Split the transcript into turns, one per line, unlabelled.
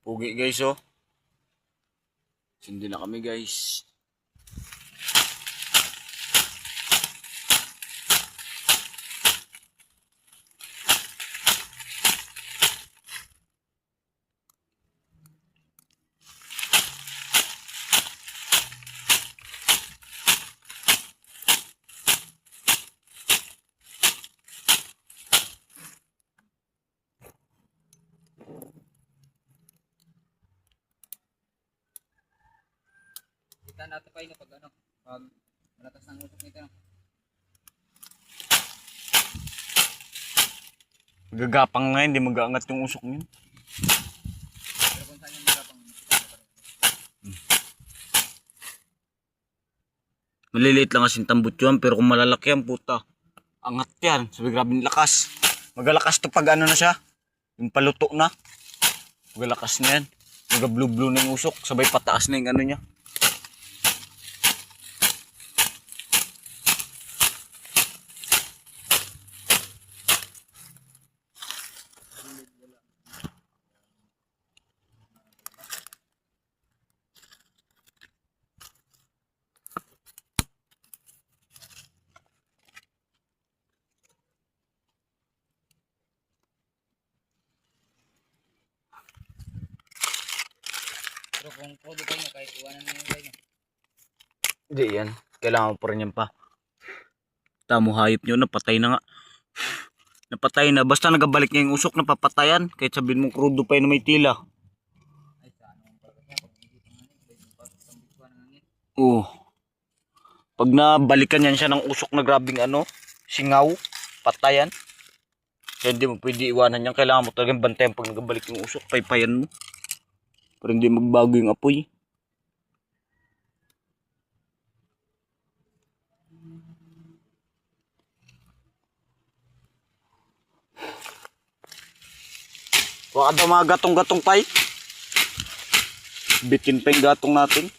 Pugi guys oh. Sindi na kami guys.
Kita natin pa yun pag malakas ng usok nito.
Gagapang nga, hindi mag-aangat yung usok niya.
Pero kung saan yung magapang
Maliliit lang kasing tambot yun, pero kung malalaki yan, puta. Angat yan, sabi grabing lakas. Magalakas to pag ano na siya, yung paluto na. Magalakas na yan. Mag-blue-blue na yung usok, sabay pataas na yung ano niya.
pero kung todo kayo kahit iwanan na yung kayo.
Hindi yan, kailangan mo pa rin yan pa. Tamo hayop nyo, napatay na nga. Napatay na, basta nagabalik niya yung usok, napapatayan. Kahit sabihin mo krudo pa yun na may tila.
Ay sa ano ang pagkakaya pag hindi pa nga yung pagkakambituan ng hangin.
Oo. Pag nabalikan yan siya ng usok na grabing ano, singaw, patayan. Kaya hindi mo pwede iwanan yan. Kailangan mo talagang bantayan pag nagabalik yung usok, paypayan mo. Para hindi magbago yung apoy. Waka daw mga gatong-gatong pay. Bitin pa yung gatong natin.